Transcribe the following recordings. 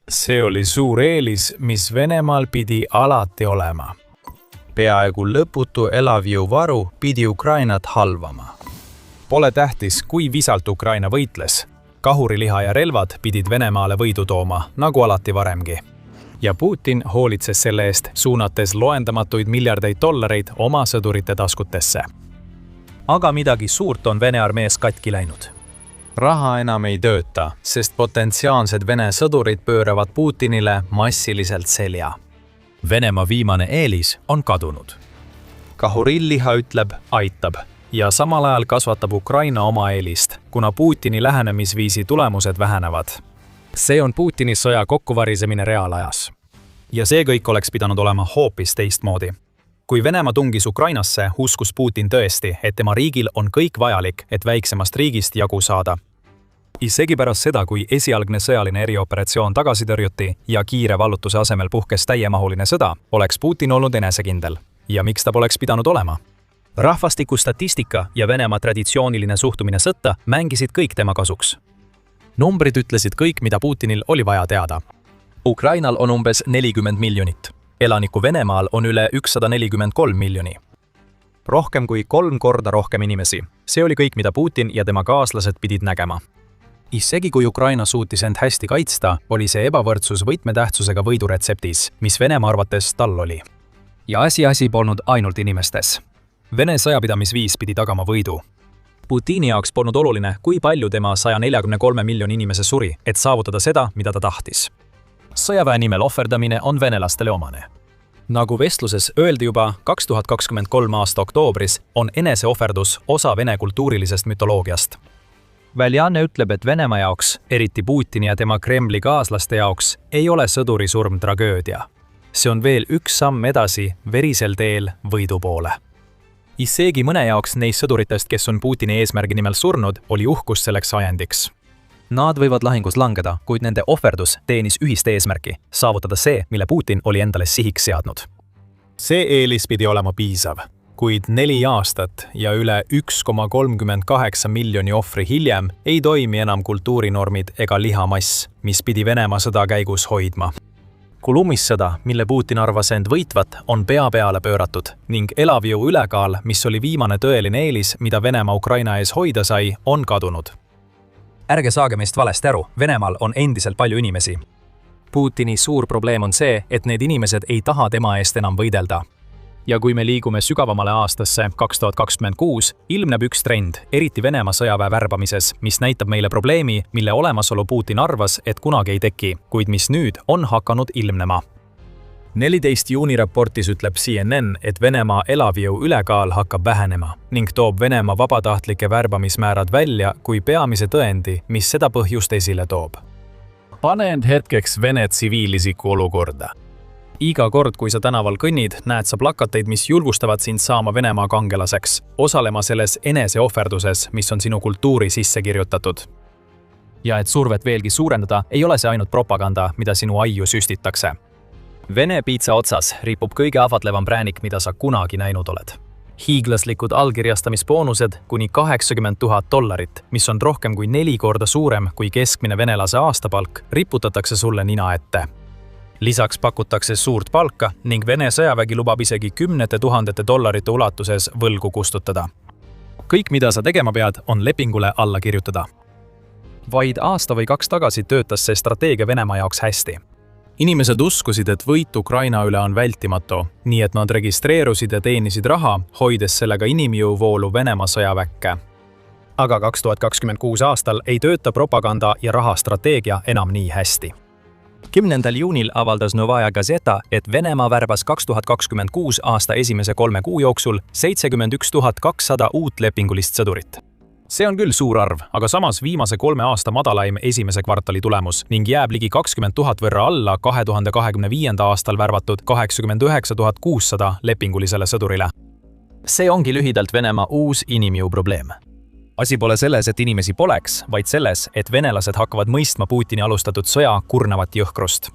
See oli suur eelis, mis Venemaal pidi alati olema. Peaaegu lõputu elavjõuvaru pidi Ukrainat halvama. Pole tähtis, kui visalt Ukraina võitles. Kahuriliha ja relvad pidid Venemaale võidu tooma, nagu alati varemgi. Ja Putin hoolitses selle eest, suunates loendamatuid miljardeid dollareid oma sõdurite taskutesse. Aga midagi suurt on Vene armees katki läinud. Raha enam ei tööta, sest potentsiaalsed Vene sõdurid pööravad Putinile massiliselt selja. Venemaa viimane eelis on kadunud. Kahuriliha ütleb, aitab. Ja samal ajal kasvatab Ukraina oma eelist, kuna Putini lähenemisviisi tulemused vähenevad. See on Putini sõja kokkuvarisemine reaalajas. Ja see kõik oleks pidanud olema hoopis teistmoodi. Kui Venemaa tungis Ukrainasse, uskus Putin tõesti, et tema riigil on kõik vajalik, et väiksemast riigist jagu saada. Isegi pärast seda, kui esialgne sõjaline erioperatsioon tagasi tõrjuti ja kiire vallutuse asemel puhkes täiemahuline sõda, oleks Putin olnud enesekindel. Ja miks ta poleks pidanud olema? Rahvastiku statistika ja Venemaa traditsiooniline suhtumine sõtta mängisid kõik tema kasuks. Numbrid ütlesid kõik, mida Putinil oli vaja teada. Ukrainal on umbes 40 miljonit. Elaniku Venemaal on üle 143 miljoni. Rohkem kui 3 korda rohkem inimesi. See oli kõik, mida Putin ja tema kaaslased pidid nägema. Isegi kui Ukraina suutis end hästi kaitsta, oli see ebavõrdsus võtmetähtsusega võiduretseptis, mis Venemaa arvates tal oli. Ja asi polnud ainult inimestes. Vene sõjapidamisviis pidi tagama võidu. Putini jaoks polnud oluline, kui palju tema 143 miljoni inimese suri, et saavutada seda, mida ta tahtis. Sõjaväe nimel ohverdamine on venelastele omane. Nagu vestluses öeldi juba 2023 aasta oktoobris, on eneseohverdus osa Vene kultuurilisest mütoloogiast. Väljanne ütleb, et Venemaa jaoks, eriti Putini ja tema Kremli kaaslaste jaoks, ei ole sõduri surm tragöödia. See on veel üks samm edasi verisel teel võidu poole. Isegi mõne jaoks neist sõduritest, kes on Putini eesmärgi nimel surnud, oli uhkus selleks ajendiks. Nad võivad lahingus langeda, kuid nende ohverdus teenis ühist eesmärki, saavutada see, mille Putin oli endale sihiks seadnud. See eelis pidi olema piisav, kuid 4 aastat ja üle 1,38 miljoni ohvri hiljem ei toimi enam kultuurinormid ega lihamass, mis pidi Venemaa sõda käigus hoidma. Kulumissõda, mille Putin arvas end võitvat, on pea peale pööratud ning elavjõu ülekaal, mis oli viimane tõeline eelis, mida Venemaa Ukraina ees hoida sai, on kadunud. Ärge saage meist valesti aru, Venemaal on endiselt palju inimesi. Putini suur probleem on see, et need inimesed ei taha tema eest enam võidelda. Ja kui me liigume sügavamale aastasse 2026, ilmneb üks trend, eriti Venemaa sõjaväe värbamises, mis näitab meile probleemi, mille olemasolu Putin arvas, et kunagi ei teki, kuid mis nüüd on hakanud ilmnema. 14 juuni raportis ütleb CNN, et Venemaa elavjõu ülekaal hakkab vähenema ning toob Venemaa vabatahtlike värbamismäärad välja kui peamise tõendi, mis seda põhjust esile toob. Pane end hetkeks Vene tsiviilisiku olukorda. Iga kord, kui sa tänaval kõnnid, näed sa plakateid, mis julgustavad sind saama Venemaa kangelaseks, osalema selles eneseohverduses, mis on sinu kultuuri sisse kirjutatud. Ja et survet veelgi suurendada, ei ole see ainult propaganda, mida sinu aiu süstitakse. Vene piitsa otsas ripub kõige ahvatlevam präänik, mida sa kunagi näinud oled. Hiiglaslikud allkirjastamisboonused kuni $80,000, mis on rohkem kui 4 korda suurem kui keskmine venelase aastapalk, riputatakse sulle nina ette. Lisaks pakutakse suurt palka ning Vene sõjavägi lubab isegi $10,000 ulatuses võlgu kustutada. Kõik, mida sa tegema pead, on lepingule alla kirjutada. Vaid aasta või 2 tagasi töötas see strateegia Venemaa jaoks hästi. Inimesed uskusid, et võit Ukraina üle on vältimatu, nii et nad registreerusid ja teenisid raha, hoides sellega inimjõuvoolu Venemaa sõjaväkke. Aga 2026 aastal ei tööta propaganda ja rahastrateegia enam nii hästi. 10. juunil avaldas Novaya Gazeta, et Venemaa värbas 2026 aasta esimese 3 kuu jooksul 71 200 uut lepingulist sõdurit. See on küll suur arv, aga samas viimase 3 aasta madalaim esimese kvartali tulemus ning jääb ligi 20 000 võrra alla 2025. aastal värvatud 89 600 lepingulisele sõdurile. See ongi lühidalt Venemaa uus inimjõu probleem. Asi pole selles, et inimesi poleks, vaid selles, et venelased hakkavad mõistma Putini alustatud sõja kurnavat jõhkrust.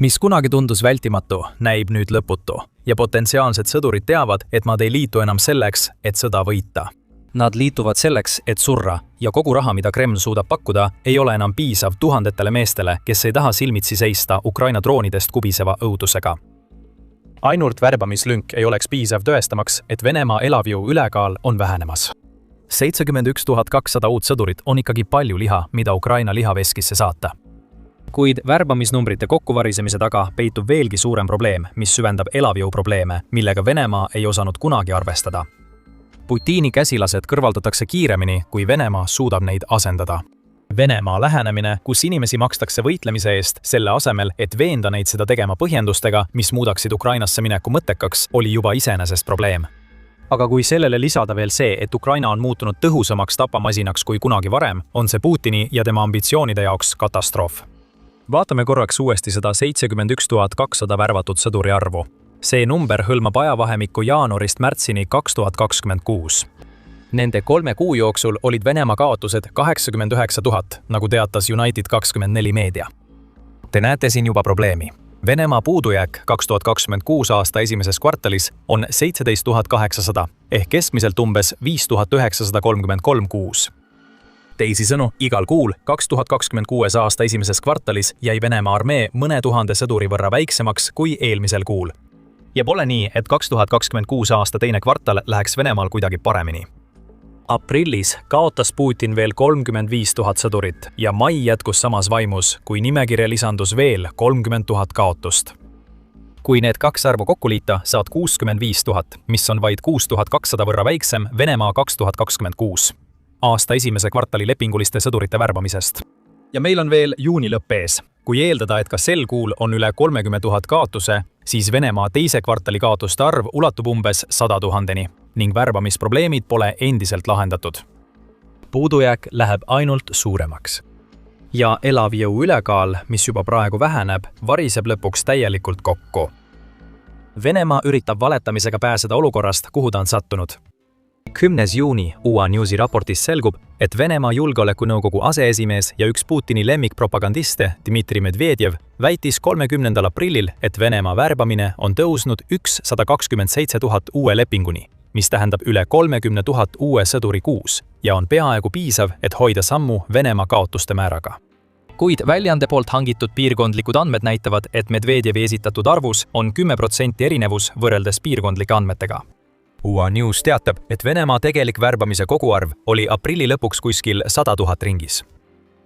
Mis kunagi tundus vältimatu, näib nüüd lõputu ja potentsiaalsed sõdurid teavad, et nad ei liitu enam selleks, et sõda võita. Nad liituvad selleks, et surra ja kogu raha, mida Kreml suudab pakkuda, ei ole enam piisav tuhandetele meestele, kes ei taha silmitsi seista Ukraina droonidest kubiseva õudusega. Ainult värbamislünk ei oleks piisav tõestamaks, et Venemaa elavjõu ülekaal on vähenemas. 71 200 uut sõdurit on ikkagi palju liha, mida Ukraina lihaveskisse saata. Kuid värbamisnumbrite kokkuvarisemise taga peitub veelgi suurem probleem, mis süvendab elavjõu probleeme, millega Venemaa ei osanud kunagi arvestada. Putini käsilased kõrvaldatakse kiiremini, kui Venemaa suudab neid asendada. Venemaa lähenemine, kus inimesi makstakse võitlemise eest, selle asemel, et veenda neid seda tegema põhjendustega, mis muudaksid Ukrainasse mineku mõttekaks, oli juba iseenesest probleem. Aga kui sellele lisada veel see, et Ukraina on muutunud tõhusamaks tapamasinaks kui kunagi varem, on see Putini ja tema ambitsioonide jaoks katastroof. Vaatame korraks uuesti seda 71 200 värvatud sõduri arvu. See number hõlmab ajavahemikku jaanuarist märtsini 2026. Nende 3 kuu jooksul olid Venemaa kaotused 89 000, nagu teatas United24 meedia. Te näete siin juba probleemi. Venemaa puudujääk 2026 aasta esimeses kvartalis on 17 800 ehk keskmiselt umbes 5933 kuus. Teisisõnu, igal kuul 2026 aasta esimeses kvartalis jäi Venemaa armee mõne tuhande sõduri võrra väiksemaks kui eelmisel kuul. Ja pole nii, et 2026 aasta teine kvartal läheks Venemaal kuidagi paremini. Aprillis kaotas Putin veel 35 000 sõdurit ja mai jätkus samas vaimus, kui nimekirja lisandus veel 30 000 kaotust. Kui need 2 arvu kokku liita, saad 65 000, mis on vaid 6200 võrra väiksem Venemaa 2026. aasta esimese kvartali lepinguliste sõdurite värbamisest. Ja meil on veel juuni lõpp ees. Kui eeldada, et ka sel kuul on üle 30 000 kaotuse, siis Venemaa teise kvartali kaotuste arv ulatub umbes 100 000-ni ning värbamisprobleemid pole endiselt lahendatud. Puudujääk läheb ainult suuremaks. Ja elavjõu ülekaal, mis juba praegu väheneb, variseb lõpuks täielikult kokku. Venemaa üritab valetamisega pääseda olukorrast, kuhu ta on sattunud. 10. juuni UA Newsi raportis selgub, et Venemaa julgeolekunõukogu aseesimees ja üks Putini lemmikpropagandiste Dmitri Medvedjev väitis 30. aprillil, et Venemaa värbamine on tõusnud 127 000 uue lepinguni, mis tähendab üle 30 000 uue sõduri kuus ja on peaaegu piisav, et hoida sammu Venemaa kaotuste määraga. Kuid väljaande poolt hangitud piirkondlikud andmed näitavad, et Medvedjevi esitatud arvus on 10% erinevus võrreldes piirkondlike andmetega. UA News teatab, et Venemaa tegelik värbamise koguarv oli aprilli lõpuks kuskil 100 000 ringis.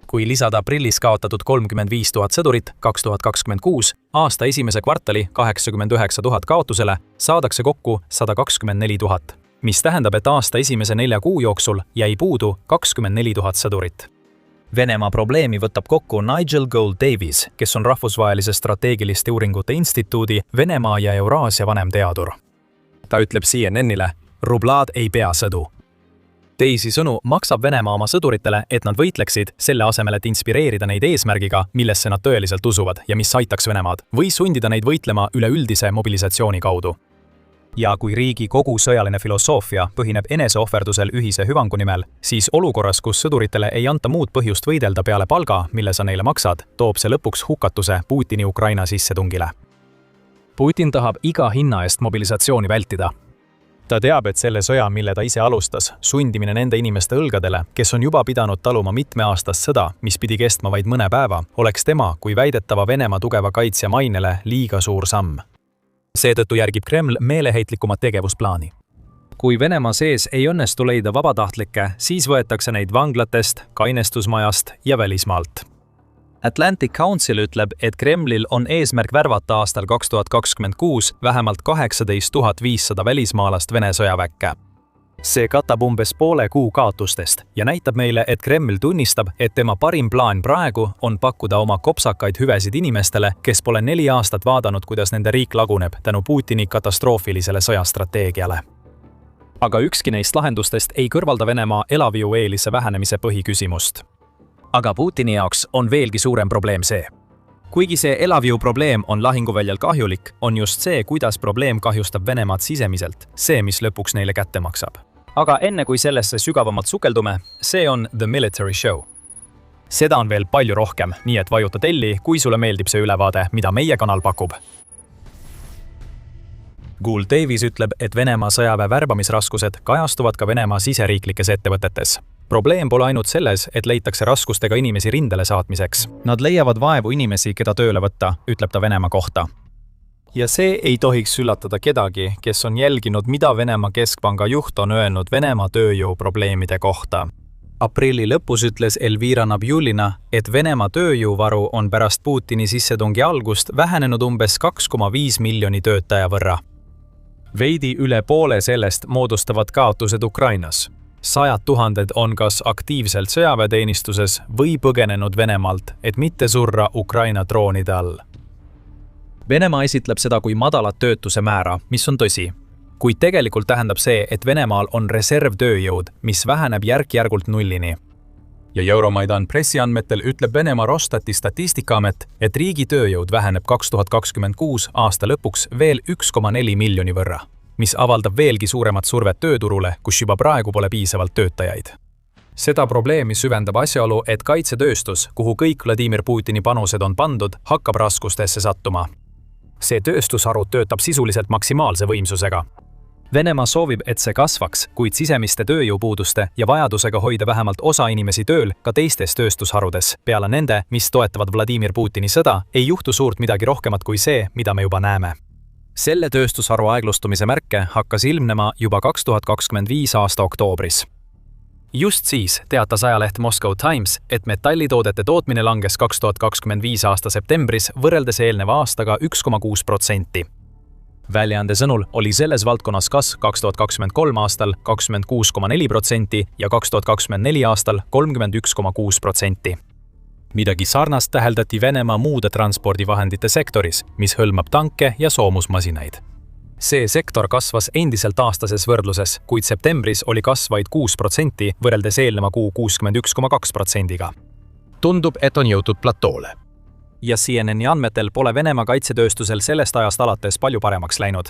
Kui lisada aprillis kaotatud 35 000 sõdurit 2026 aasta esimese kvartali 89 000 kaotusele, saadakse kokku 124 000, mis tähendab, et aasta esimese 4 kuu jooksul jäi puudu 24 000 sõdurit. Venemaa probleemi võtab kokku Nigel Gould Davies, kes on Rahvusvahelise strateegiliste uuringute instituudi Venemaa ja Euraasia vanemteadur. Ta ütleb CNN-ile, rublaad ei pea sõdu. Teisisõnu maksab Venemaa oma sõduritele, et nad võitleksid selle asemel, et inspireerida neid eesmärgiga, millesse nad tõeliselt usuvad ja mis aitaks Venemaad, või sundida neid võitlema üleüldise mobilisatsiooni kaudu. Ja kui riigi kogu sõjaline filosoofia põhineb eneseohverdusel ühise hüvangu nimel, siis olukorras, kus sõduritele ei anta muud põhjust võidelda peale palga, mille sa neile maksad, toob see lõpuks hukatuse Putini Ukraina sissetungile. Putin tahab iga hinna eest mobilisatsiooni vältida. Ta teab, et selle sõja, mille ta ise alustas, sundimine nende inimeste õlgadele, kes on juba pidanud taluma mitmeaastast sõda, mis pidi kestma vaid mõne päeva, oleks tema kui väidetava Venemaa tugeva kaitsja mainele liiga suur samm. Seetõttu järgib Kreml meeleheitlikumat tegevusplaani. Kui Venemaa sees ei õnnestu leida vabatahtlikke, siis võetakse neid vanglatest, kainestusmajast ja välismaalt. Atlantic Council ütleb, et Kremlil on eesmärk värvata aastal 2026 vähemalt 18 500 välismaalast Vene sõjaväkke. See katab umbes poole kuu kaotustest ja näitab meile, et Kreml tunnistab, et tema parim plaan praegu on pakkuda oma kopsakaid hüvesid inimestele, kes pole 4 aastat vaadanud, kuidas nende riik laguneb tänu Putini katastroofilisele sõjastrateegiale. Aga ükski neist lahendustest ei kõrvalda Venemaa elavjõu eelise vähenemise põhiküsimust. Aga Putini jaoks on veelgi suurem probleem see. Kuigi see elavjõu probleem on lahinguväljal kahjulik, on just see, kuidas probleem kahjustab Venemaad sisemiselt, see, mis lõpuks neile kätte maksab. Aga enne kui sellesse sügavamalt sukeldume, see on The Military Show. Seda on veel palju rohkem, nii et vajuta telli, kui sulle meeldib see ülevaade, mida meie kanal pakub. Gould Davies ütleb, et Venemaa sõjaväe värbamisraskused kajastuvad ka Venemaa siseriiklikes ettevõtetes. Probleem pole ainult selles, et leitakse raskustega inimesi rindele saatmiseks. Nad leiavad vaevu inimesi, keda tööle võtta, ütleb ta Venemaa kohta. Ja see ei tohiks üllatada kedagi, kes on jälginud, mida Venemaa Keskpanga juht on öelnud Venemaa tööjõuprobleemide kohta. Aprilli lõpus ütles Elvira Nabiulina, et Venemaa tööjõuvaru on pärast Putini sissetungi algust vähenenud umbes 2,5 miljoni töötaja võrra. Veidi üle poole sellest moodustavad kaotused Ukrainas. 100 000 on kas aktiivselt sõjaväeteenistuses või põgenenud Venemaalt, et mitte surra Ukraina droonide all. Venemaa esitleb seda kui madalat töötuse määra, mis on tõsi. Kuid tegelikult tähendab see, et Venemaal on reservtööjõud, mis väheneb järk-järgult nullini. Ja Euromaidan pressiandmetel ütleb Venemaa Rostati statistikaamet, et riigi tööjõud väheneb 2026 aasta lõpuks veel 1,4 miljoni võrra, mis avaldab veelgi suuremat survet tööturule, kus juba praegu pole piisavalt töötajaid. Seda probleemi süvendab asjaolu, et kaitsetööstus, kuhu kõik Vladimir Putini panused on pandud, hakkab raskustesse sattuma. See tööstusharu töötab sisuliselt maksimaalse võimsusega. Venemaa soovib, et see kasvaks, kuid sisemiste tööjõupuuduste ja vajadusega hoida vähemalt osa inimesi tööl ka teistes tööstusharudes. Peale nende, mis toetavad Vladimir Putini sõda, ei juhtu suurt midagi rohkemat kui see, mida me juba näeme. Selle tööstusharu aeglustumise märke hakkas ilmnema juba 2025 aasta oktoobris. Just siis teatas ajaleht Moscow Times, et metallitoodete tootmine langes 2025 aasta septembris võrreldes eelneva aastaga 1,6%. Väljaande sõnul oli selles valdkonnas kasv 2023 aastal 26,4% ja 2024 aastal 31,6%. Midagi sarnast täheldati Venemaa muude transpordivahendite sektoris, mis hõlmab tanke ja soomusmasinaid. See sektor kasvas endiselt aastases võrdluses, kuid septembris oli kasv vaid 6% võrreldes eelneva kuu 61,2%-ga. Tundub, et on jõutud platoole. Ja CNNi andmetel pole Venemaa kaitsetööstusel sellest ajast alates palju paremaks läinud.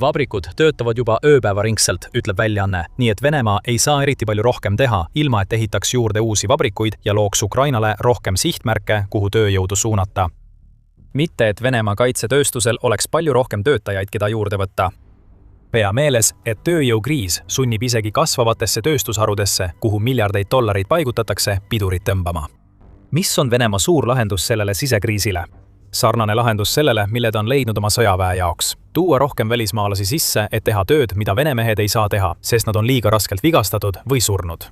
Vabrikud töötavad juba ööpäevaringselt, ütleb väljaanne, nii et Venemaa ei saa eriti palju rohkem teha, ilma et ehitaks juurde uusi vabrikuid ja looks Ukrainale rohkem sihtmärke, kuhu tööjõudu suunata. Mitte, et Venemaa kaitsetööstusel oleks palju rohkem töötajaid, keda juurde võtta. Pea meeles, et tööjõukriis sunnib isegi kasvavatesse tööstusharudesse, kuhu miljardeid dollareid paigutatakse, pidurit tõmbama. Mis on Venemaa suur lahendus sellele sisekriisile? Sarnane lahendus sellele, mille ta on leidnud oma sõjaväe jaoks. Tuua rohkem välismaalasi sisse, et teha tööd, mida venemehed ei saa teha, sest nad on liiga raskelt vigastatud või surnud.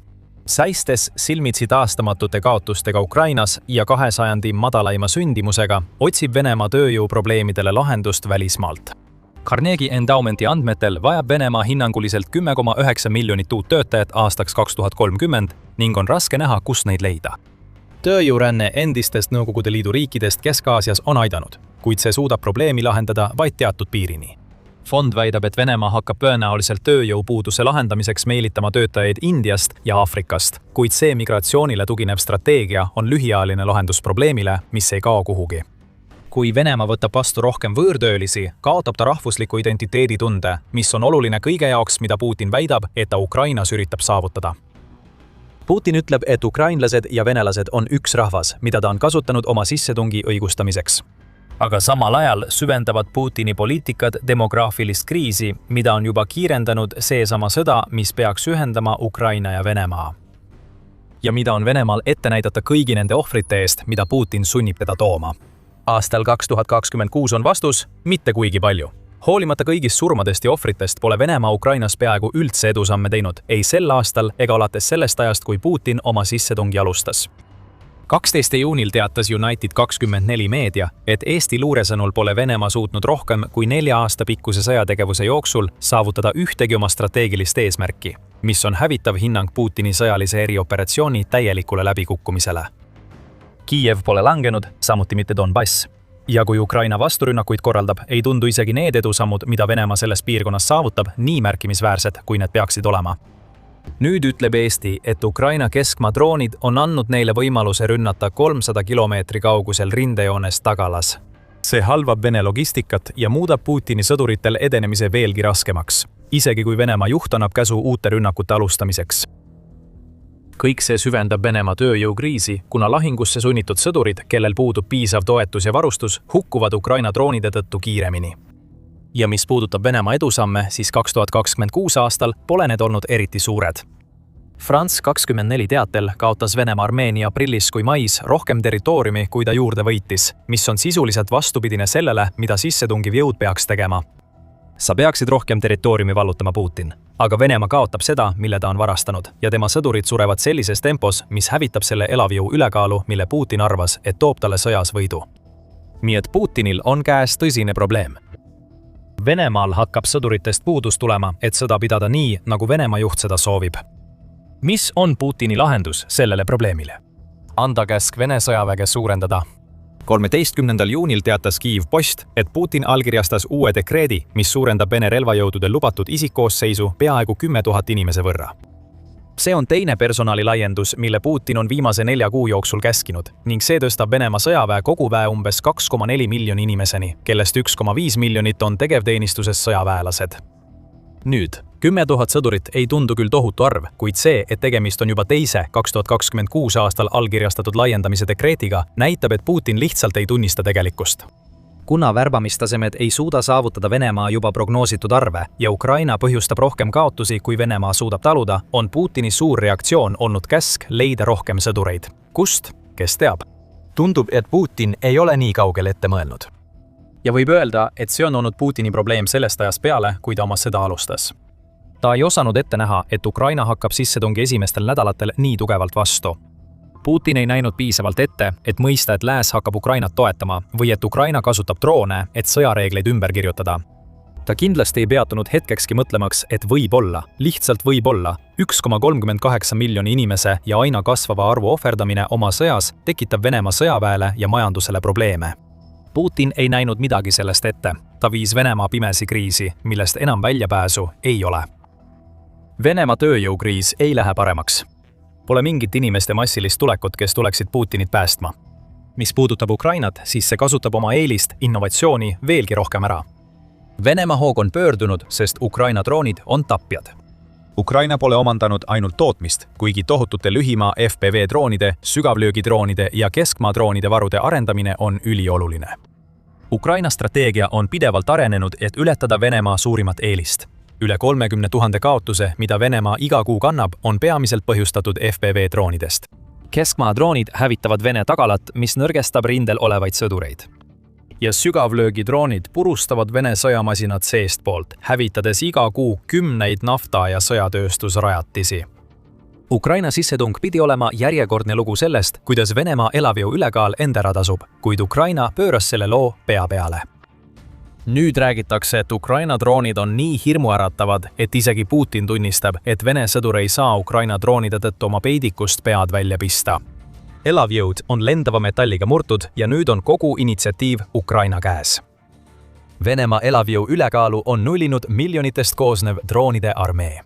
Seistes silmitsi taastamatute kaotustega Ukrainas ja 2 sajandi madalaima sündimusega, otsib Venemaa tööjõuprobleemidele lahendust välismaalt. Carnegie Endowmenti andmetel vajab Venemaa hinnanguliselt 10,9 miljonit uut töötajat aastaks 2030 ning on raske näha, kus neid leida. Tööjõuränne endistest Nõukogude Liidu riikidest Kesk-Aasias on aidanud, kuid see suudab probleemi lahendada vaid teatud piirini. Fond väidab, et Venemaa hakkab tõenäoliselt tööjõupuuduse lahendamiseks meelitama töötajaid Indiast ja Aafrikast, kuid see migratsioonile tuginev strateegia on lühiajaline lahendus probleemile, mis ei kao kuhugi. Kui Venemaa võtab vastu rohkem võõrtöölisi, kaotab ta rahvusliku identiteeditunde, mis on oluline kõige jaoks, mida Putin väidab, et ta Ukrainas üritab saavutada. Putin ütleb, et ukrainlased ja venelased on üks rahvas, mida ta on kasutanud oma sissetungi õigustamiseks. Aga samal ajal süvendavad Putini poliitikad demograafilist kriisi, mida on juba kiirendanud seesama sõda, mis peaks ühendama Ukraina ja Venemaa. Ja mida on Venemaal ette näidata kõigi nende ohvrite eest, mida Putin sunnib teda tooma. Aastal 2026 on vastus mitte kuigi palju. Hoolimata kõigist surmadest ja ohvritest pole Venemaa Ukrainas peaaegu üldse edusamme teinud, ei sel aastal ega alates sellest ajast, kui Putin oma sissetungi alustas. 12. juunil teatas United24 meedia, et Eesti luuresõnul pole Venemaa suutnud rohkem kui 4 aasta pikkuse sõjategevuse jooksul saavutada ühtegi oma strateegilist eesmärki, mis on hävitav hinnang Putini sõjalise erioperatsiooni täielikule läbikukkumisele. Kiiev pole langenud, samuti mitte Donbass. Ja kui Ukraina vasturünnakuid korraldab, ei tundu isegi need edusammud, mida Venemaa selles piirkonnas saavutab, nii märkimisväärsed, kui need peaksid olema. Nüüd ütleb Eesti, et Ukraina keskmaa droonid on andnud neile võimaluse rünnata 300 kilomeetri kaugusel rindejoones tagalas. See halvab Vene logistikat ja muudab Putini sõduritel edenemise veelgi raskemaks, isegi kui Venemaa juht annab käsu uute rünnakute alustamiseks. Kõik see süvendab Venemaa tööjõukriisi, kuna lahingusse sunnitud sõdurid, kellel puudub piisav toetus ja varustus, hukkuvad Ukraina droonide tõttu kiiremini. Ja mis puudutab Venemaa edusamme, siis 2026 aastal pole need olnud eriti suured. France 24 teatel kaotas Venemaa armee nii aprillis kui mais rohkem territooriumi, kui ta juurde võitis, mis on sisuliselt vastupidine sellele, mida sissetungiv jõud peaks tegema. Sa peaksid rohkem territooriumi vallutama, Putin, aga Venemaa kaotab seda, mille ta on varastanud, ja tema sõdurid surevad sellises tempos, mis hävitab selle elavjõu ülekaalu, mille Putin arvas, et toob talle sõjas võidu. Nii et Putinil on käes tõsine probleem. Venemaal hakkab sõduritest puudus tulema, et sõda pidada nii, nagu Venemaa juht seda soovib. Mis on Putini lahendus sellele probleemile? Anda käsk Vene sõjaväge suurendada. 13. juunil teatas Kyiv Post, et Putin allkirjastas uue dekreedi, mis suurendab Vene relvajõudude lubatud isikkoosseisu peaaegu 10 000 inimese võrra. See on teine personalilaiendus, mille Putin on viimase 4 kuu jooksul käskinud, ning see tõstab Venemaa sõjaväe koguväe umbes 2,4 miljoni inimeseni, kellest 1,5 miljonit on tegevteenistuses sõjaväelased. Nüüd, 10 000 sõdurit ei tundu küll tohutu arv, kuid see, et tegemist on juba teise 2026 aastal allkirjastatud laiendamise dekreetiga, näitab, et Putin lihtsalt ei tunnista tegelikkust. Kuna värbamistasemed ei suuda saavutada Venemaa juba prognoositud arve ja Ukraina põhjustab rohkem kaotusi, kui Venemaa suudab taluda, on Putini suur reaktsioon olnud käsk leida rohkem sõdureid. Kust? Kes teab? Tundub, et Putin ei ole nii kaugel ette mõelnud. Ja võib öelda, et see on olnud Putini probleem sellest ajast peale, kui ta oma sõda alustas. Ta ei osanud ette näha, et Ukraina hakkab sissetungi esimestel nädalatel nii tugevalt vastu. Putin ei näinud piisavalt ette, et mõista, et lääs hakkab Ukrainat toetama või et Ukraina kasutab droone, et sõjareegleid ümber kirjutada. Ta kindlasti ei peatunud hetkekski mõtlemaks, et võib-olla, lihtsalt võib-olla, 1,38 miljoni inimese ja aina kasvava arvu ohverdamine oma sõjas tekitab Venemaa sõjaväele ja majandusele probleeme. Putin ei näinud midagi sellest ette. Ta viis Venemaa pimesi kriisi, millest enam väljapääsu ei ole. Venemaa tööjõukriis ei lähe paremaks. Pole mingit inimeste massilist tulekut, kes tuleksid Putinit päästma. Mis puudutab Ukrainat, siis see kasutab oma eelist, innovatsiooni veelgi rohkem ära. Venemaa hoog on pöördunud, sest Ukraina droonid on tapjad. Ukraina pole omandanud ainult tootmist, kuigi tohutute lühimaa FPV droonide, sügavlöögidroonide ja keskmaa droonide varude arendamine on ülioluline. Ukraina strateegia on pidevalt arenenud, et ületada Venemaa suurimat eelist. Üle 30 000 kaotuse, mida Venemaa iga kuu kannab, on peamiselt põhjustatud FPV droonidest. Keskmaa droonid hävitavad Vene tagalat, mis nõrgestab rindel olevaid sõdureid. Ja sügavlöögidroonid purustavad Vene sõjamasinad seestpoolt, hävitades iga kuu 10 nafta- ja sõjatööstusrajatisi. Ukraina sissetung pidi olema järjekordne lugu sellest, kuidas Venemaa elavjõu ülekaal enda ära tasub, kuid Ukraina pööras selle loo pea peale. Nüüd räägitakse, et Ukraina droonid on nii hirmuäratavad, et isegi Putin tunnistab, et Vene sõdur ei saa Ukraina droonide tõttu oma peidikust pead välja pista. Elavjõud on lendava metalliga murtud ja nüüd on kogu initsiatiiv Ukraina käes. Venemaa elavjõu ülekaalu on nullinud miljonitest koosnev droonide armee.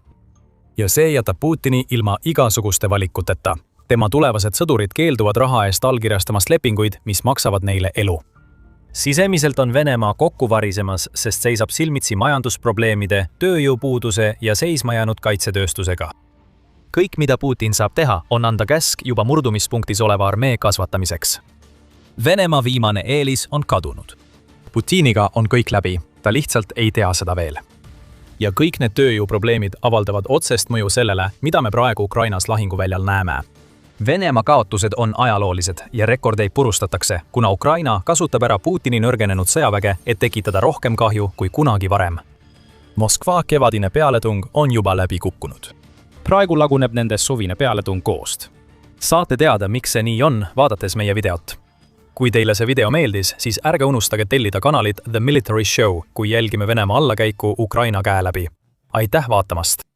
Ja see jätab Putini ilma igasuguste valikuteta. Tema tulevased sõdurid keelduvad raha eest allkirjastamast lepinguid, mis maksavad neile elu. Sisemiselt on Venemaa kokku varisemas, sest seisab silmitsi majandusprobleemide, tööjõupuuduse ja seisma jäänud kaitsetööstusega. Kõik, mida Putin saab teha, on anda käsk juba murdumispunktis oleva armee kasvatamiseks. Venemaa viimane eelis on kadunud. Putiniga on kõik läbi, ta lihtsalt ei tea seda veel. Ja kõik need tööjõuprobleemid avaldavad otsest mõju sellele, mida me praegu Ukrainas lahinguväljal näeme. Venemaa kaotused on ajaloolised ja rekordeid purustatakse, kuna Ukraina kasutab ära Putini nõrgenenud sõjaväge, et tekitada rohkem kahju kui kunagi varem. Moskva kevadine pealetung on juba läbi kukkunud. Praegu laguneb nende suvine pealetung koost. Saate teada, miks see nii on, vaadates meie videot. Kui teile see video meeldis, siis ärge unustage tellida kanalit The Military Show, kui jälgime Venemaa allakäiku Ukraina käe läbi. Aitäh vaatamast!